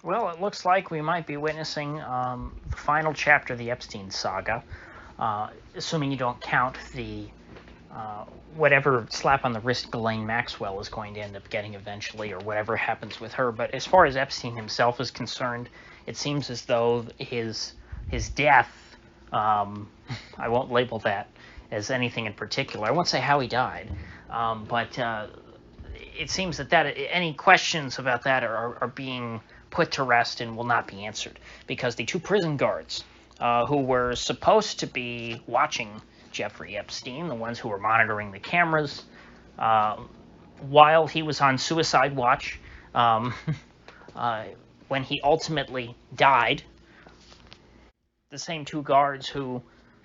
Well, it looks like we might be witnessing the final chapter of the Epstein saga, assuming you don't count the whatever slap on the wrist Ghislaine Maxwell is going to end up getting eventually, or whatever happens with her. But as far as Epstein himself is concerned, it seems as though his death, I won't label that as anything in particular. I won't say how he died, but it seems that any questions about that are being put to rest and will not be answered, because the two prison guards who were supposed to be watching Jeffrey Epstein, the ones who were monitoring the cameras while he was on suicide watch, when he ultimately died, the same two guards who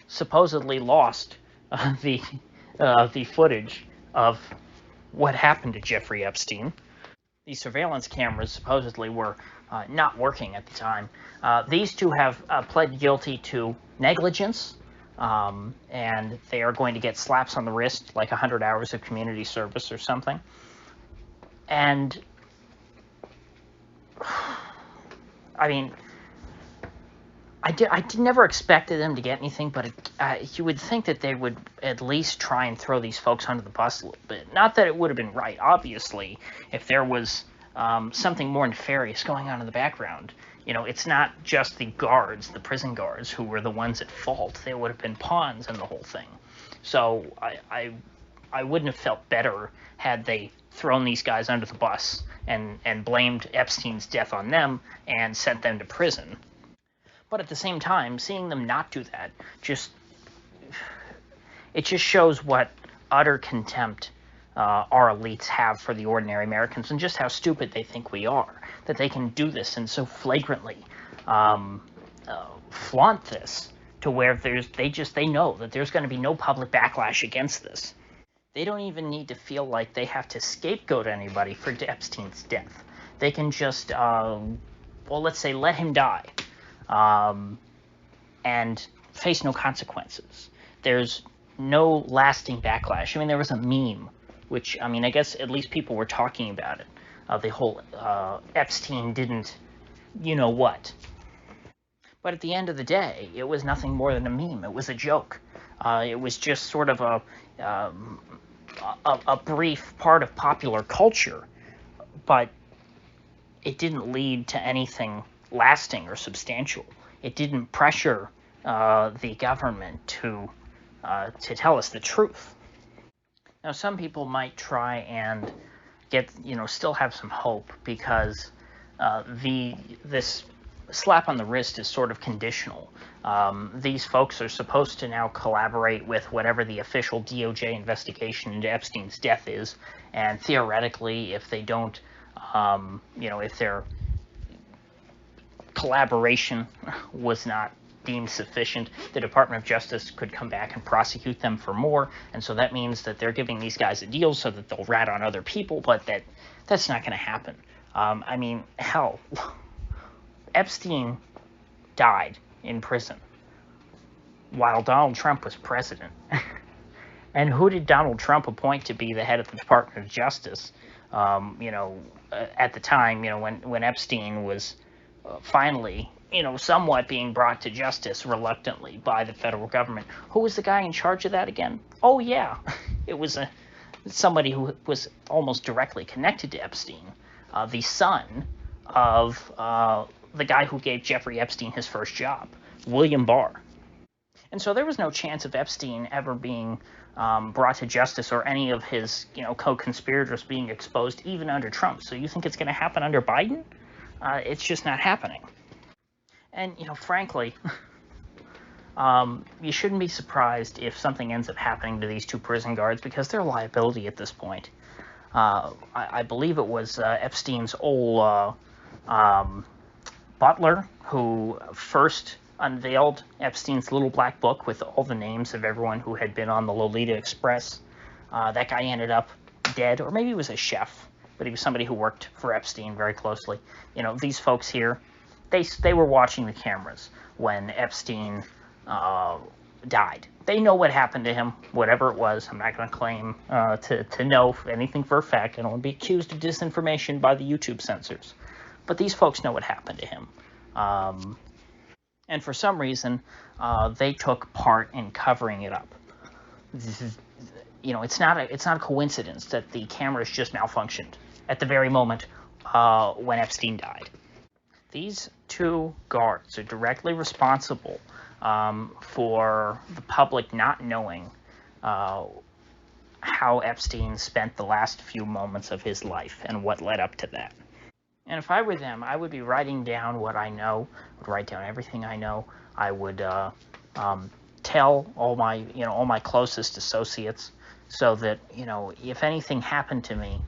supposedly lost the footage of what happened to Jeffrey Epstein. These surveillance cameras supposedly were not working at the time. These two have pled guilty to negligence, and they are going to get slaps on the wrist, like 100 hours of community service or something. And, I mean, I never expected them to get anything, but you would think that they would at least try and throw these folks under the bus a little bit. Not that it would have been right, obviously, if there was something more nefarious going on in the background. You know, it's not just the guards, the prison guards, who were the ones at fault. They would have been pawns in the whole thing. So I wouldn't have felt better had they thrown these guys under the bus and blamed Epstein's death on them and sent them to prison. But at the same time, seeing them not do that just shows what utter contempt our elites have for the ordinary Americans, and just how stupid they think we are, that they can do this and so flagrantly flaunt this to where they know that there's going to be no public backlash against this. They don't even need to feel like they have to scapegoat anybody for Epstein's death. They can just, let's say, let him die. And face no consequences. There's no lasting backlash. I mean, there was a meme, which, I mean, I guess at least people were talking about it. The whole Epstein didn't, you know what. But at the end of the day, it was nothing more than a meme. It was a joke. It was just sort of a brief part of popular culture, but it didn't lead to anything lasting or substantial. It didn't pressure the government to tell us the truth. Now, some people might try and still have some hope, because this slap on the wrist is sort of conditional. These folks are supposed to now collaborate with whatever the official DOJ investigation into Epstein's death is, and theoretically, if they don't, if their collaboration was not deemed sufficient, the Department of Justice could come back and prosecute them for more, and so that means that they're giving these guys a deal so that they'll rat on other people, but that's not going to happen. I mean, hell, Epstein died in prison while Donald Trump was president. And who did Donald Trump appoint to be the head of the Department of Justice, at the time, when Epstein was finally, somewhat being brought to justice reluctantly by the federal government? Who was the guy in charge of that again? Oh, yeah, it was somebody who was almost directly connected to Epstein, the son of the guy who gave Jeffrey Epstein his first job, William Barr. And so there was no chance of Epstein ever being brought to justice, or any of his, co-conspirators being exposed, even under Trump. So you think it's going to happen under Biden? It's just not happening. And, frankly, you shouldn't be surprised if something ends up happening to these two prison guards, because they're a liability at this point. I believe it was Epstein's old butler who first unveiled Epstein's little black book with all the names of everyone who had been on the Lolita Express. That guy ended up dead, or maybe he was a chef, but he was somebody who worked for Epstein very closely. These folks here, they were watching the cameras when Epstein died. They know what happened to him, whatever it was. I'm not going to claim to know anything for a fact. I don't want to be accused of disinformation by the YouTube censors. but these folks know what happened to him. And for some reason, they took part in covering it up. It's not a coincidence that the cameras just malfunctioned at the very moment when Epstein died. These two guards are directly responsible for the public not knowing how Epstein spent the last few moments of his life and what led up to that. And if I were them, I would be writing down what I know. I would write down everything I know. I would tell all my closest associates, so that if anything happened to me,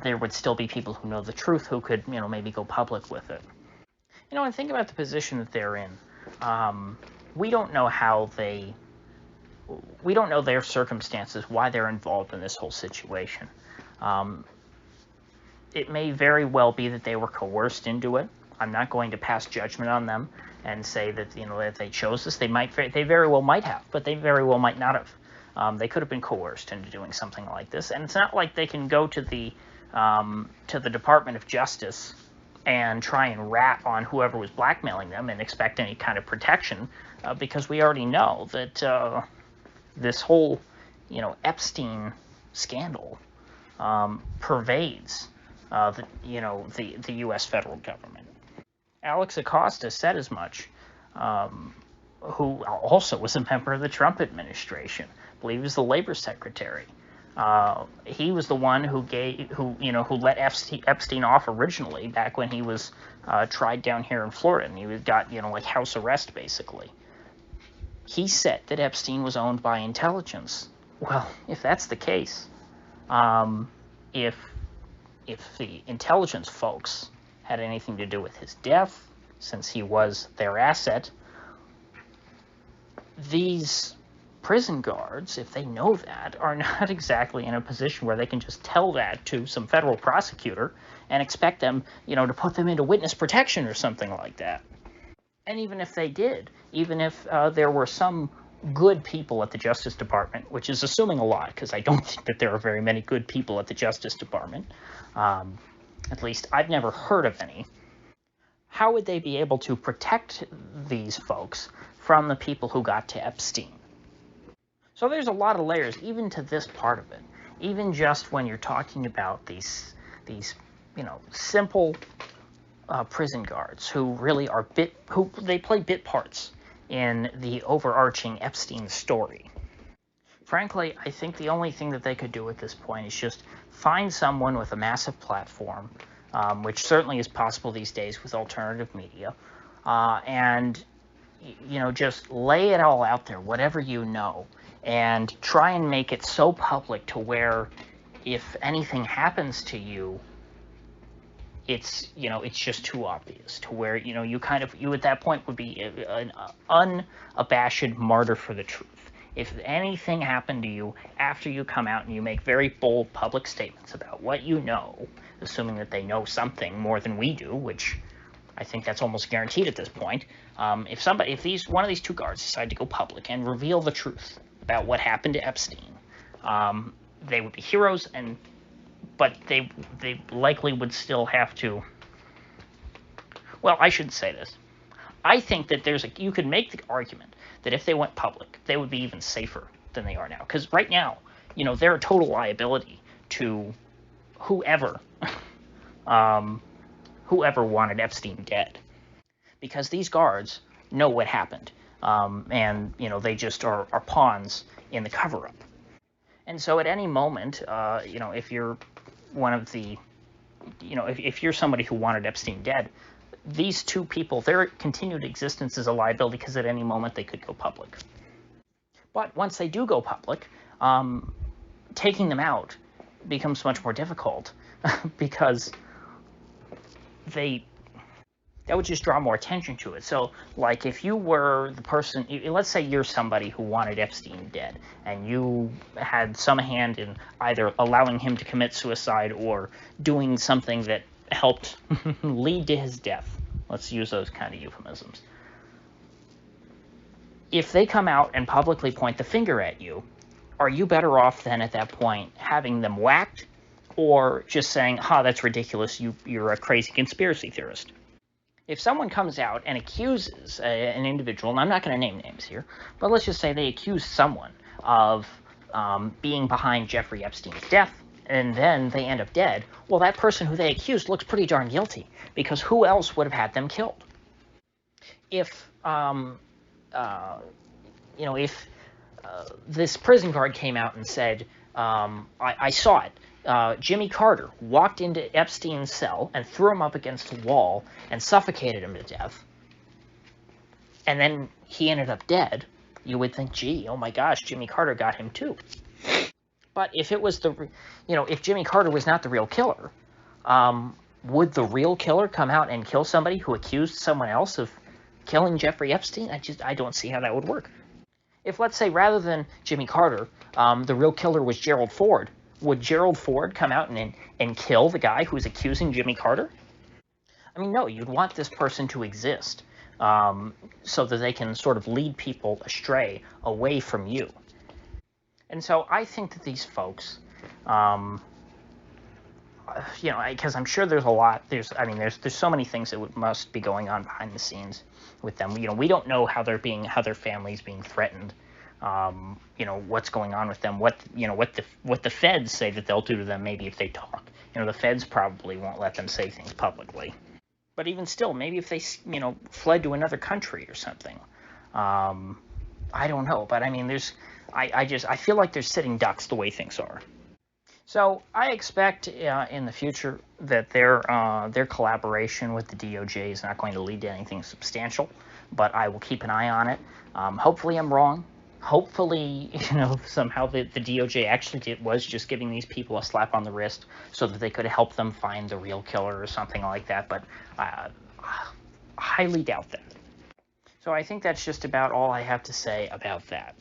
there would still be people who know the truth who could maybe go public with it. And think about the position that they're in. We don't know we don't know their circumstances, why they're involved in this whole situation. It may very well be that they were coerced into it. I'm not going to pass judgment on them and say that that they chose this. They very well might have, but they very well might not have. They could have been coerced into doing something like this, and it's not like they can go to the Department of Justice and try and rap on whoever was blackmailing them and expect any kind of protection, because we already know that this whole Epstein scandal pervades the U.S. federal government. Alex Acosta said as much, who also was a member of the Trump administration. I believe he was the labor secretary. He was the one who let Epstein off originally, back when he was tried down here in Florida, and he got like house arrest basically. He said that Epstein was owned by intelligence. Well, if that's the case, if the intelligence folks had anything to do with his death, since he was their asset, these prison guards, if they know that, are not exactly in a position where they can just tell that to some federal prosecutor and expect them, to put them into witness protection or something like that. And even if they did, even if there were some good people at the Justice Department, which is assuming a lot, because I don't think that there are very many good people at the Justice Department, at least I've never heard of any, how would they be able to protect these folks from the people who got to Epstein? So there's a lot of layers, even to this part of it. Even just when you're talking about these simple prison guards who really are they play bit parts in the overarching Epstein story. Frankly, I think the only thing that they could do at this point is just find someone with a massive platform, which certainly is possible these days with alternative media, and just lay it all out there, whatever you know, and try and make it so public to where if anything happens to you, it's just too obvious, to where you at that point would be an unabashed martyr for the truth. If anything happened to you after you come out and you make very bold public statements about what you know, assuming that they know something more than we do, which I think that's almost guaranteed at this point. If one of these two guards decide to go public and reveal the truth about what happened to Epstein, they would be heroes, but they likely would still have to. Well, I shouldn't say this. I think that you could make the argument that if they went public, they would be even safer than they are now. Because right now, they're a total liability to whoever wanted Epstein dead. Because these guards know what happened. And they just are pawns in the cover-up. And so at any moment, if you're one of the, if you're somebody who wanted Epstein dead, these two people, their continued existence is a liability because at any moment they could go public. But once they do go public, taking them out becomes much more difficult because that would just draw more attention to it. So, like, if you were the person, let's say you're somebody who wanted Epstein dead, and you had some hand in either allowing him to commit suicide or doing something that helped lead to his death. Let's use those kind of euphemisms. If they come out and publicly point the finger at you, are you better off then at that point having them whacked or just saying, "Ha, that's ridiculous, you're a crazy conspiracy theorist." If someone comes out and accuses an individual, and I'm not going to name names here, but let's just say they accuse someone of being behind Jeffrey Epstein's death, and then they end up dead, well, that person who they accused looks pretty darn guilty, because who else would have had them killed? If, if this prison guard came out and said, I saw it, Jimmy Carter walked into Epstein's cell and threw him up against a wall and suffocated him to death, and then he ended up dead, you would think, gee, oh my gosh, Jimmy Carter got him too. But if it was if Jimmy Carter was not the real killer, would the real killer come out and kill somebody who accused someone else of killing Jeffrey Epstein? I don't see how that would work. If, let's say, rather than Jimmy Carter, the real killer was Gerald Ford, would Gerald Ford come out and kill the guy who's accusing Jimmy Carter? I mean, no, you'd want this person to exist so that they can sort of lead people astray away from you. And so I think that these folks, because I'm sure there's a lot, there's so many things that must be going on behind the scenes with them. We don't know how their family's being threatened. What's going on with them, what the feds say that they'll do to them, maybe if they talk. The feds probably won't let them say things publicly. But even still, maybe if they, fled to another country or something. I don't know, but I mean, I feel like they're sitting ducks the way things are. So I expect in the future that their collaboration with the DOJ is not going to lead to anything substantial, but I will keep an eye on it. Hopefully I'm wrong. Hopefully, somehow the DOJ actually was just giving these people a slap on the wrist so that they could help them find the real killer or something like that, but I highly doubt that. So I think that's just about all I have to say about that.